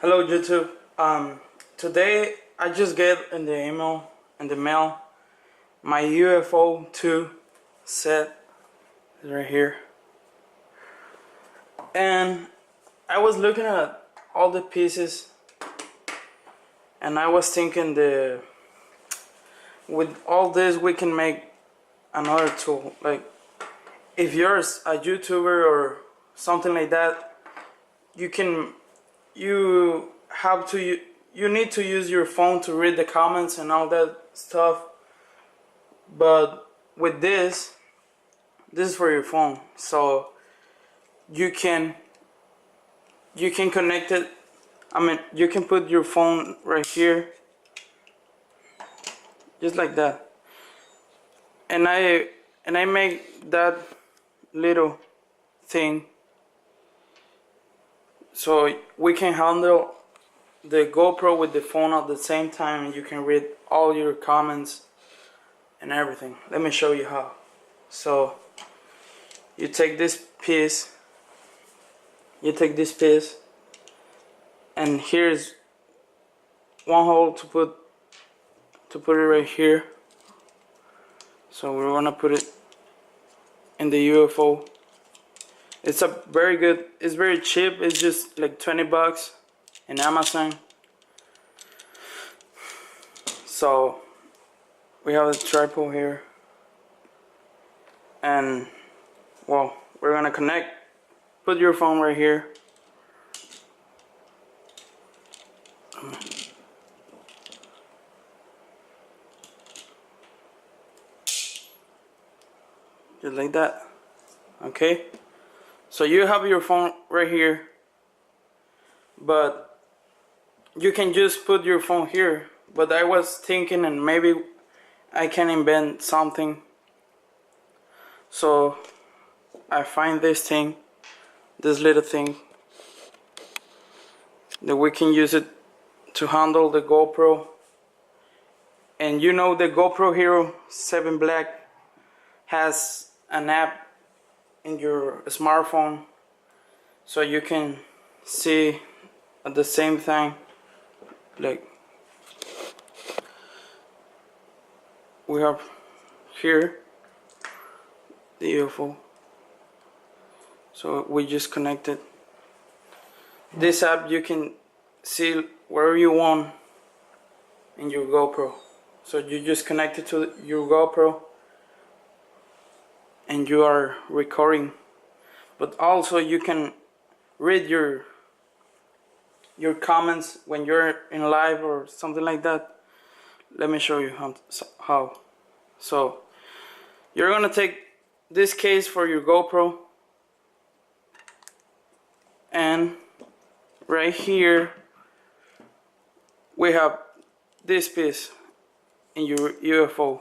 Hello YouTube. Today I just get in the mail my UFO 2 set right here, and I was looking at all the pieces, and I was thinking with all this we can make another tool. Like if you're a YouTuber or something like that, you need to use your phone to read the comments and all that stuff. But with this is for your phone, so you can connect it. You can put your phone right here, just like that, and I make that little thing so we can handle the GoPro with the phone at the same time, and you can read all your comments and everything. Let me show you how. So you take this piece, and here's one hole to put it right here. So we're gonna put it in the UFO. It's very cheap. It's just like 20 bucks in Amazon. So we have a tripod here, and well, we're gonna put your phone right here, just like that. Okay, so you have your phone right here, but you can just put your phone here. But I was thinking, and maybe I can invent something. So I find this little thing that we can use it to handle the GoPro. And you know, the GoPro Hero 7 Black has an app in your smartphone, so you can see at the same time. Like we have here the UFO, so we just connected this app. You can see wherever you want in your GoPro, so you just connect it to your GoPro and you are recording. But also you can read your comments when you're in live or something like that. Let me show you how. So you're gonna take this case for your GoPro, and right here we have this piece in your UFO.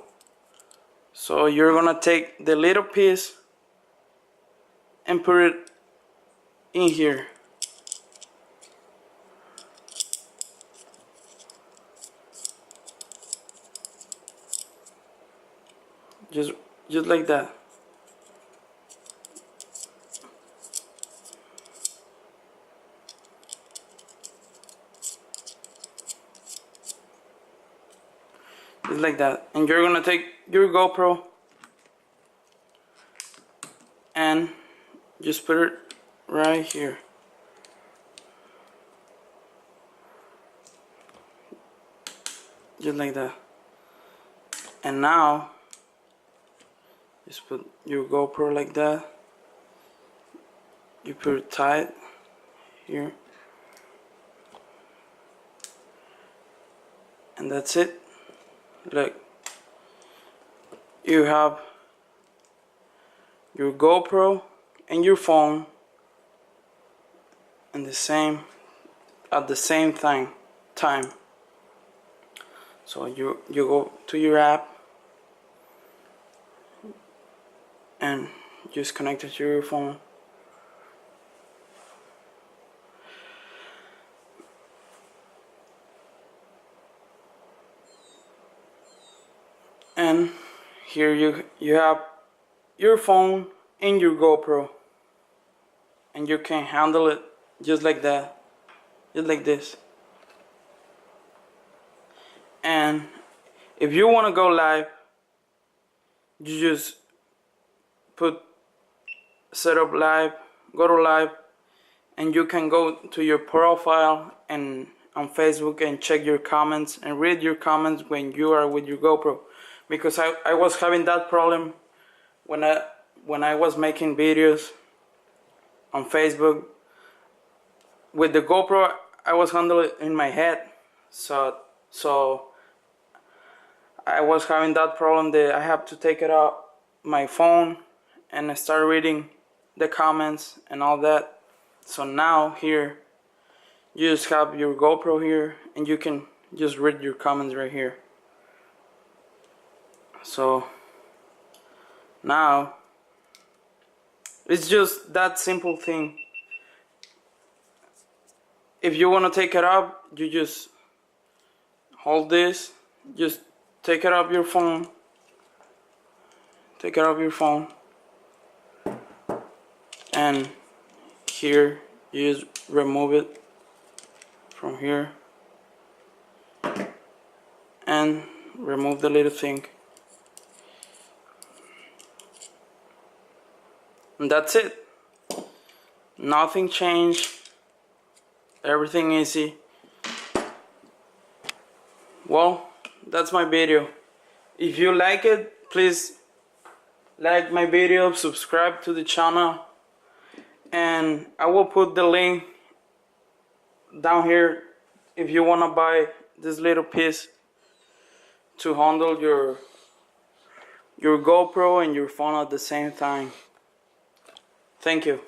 So you're gonna take the little piece and put it in here. Just like that. Just like that. And you're gonna take your GoPro and just put it right here. Just like that. And now just put your GoPro like that. You put it tight here, and that's it. Look, you have your GoPro and your phone at the same time. So you go to your app and just connect it to your phone. And here you have your phone and your GoPro, and you can handle it just like that. just like this. And if you want to go live, you just set up live, go to live, and you can go to your profile and on Facebook and check your comments and read your comments when you are with your GoPro, because I was having that problem when I was making videos on Facebook with the GoPro. I was handling it in my head, so I was having that problem that I have to take it out my phone and I start reading the comments and all that. So now here you just have your GoPro here and you can just read your comments right here. So now it's just that simple thing. If you want to take it up, you just hold this, just take it off your phone, and here you just remove it from here and remove the little thing, and that's it. Nothing changed, everything easy. Well, that's my video. If you like it, please like my video, subscribe to the channel, and I will put the link down here if you want to buy this little piece to handle your GoPro and your phone at the same time. Thank you.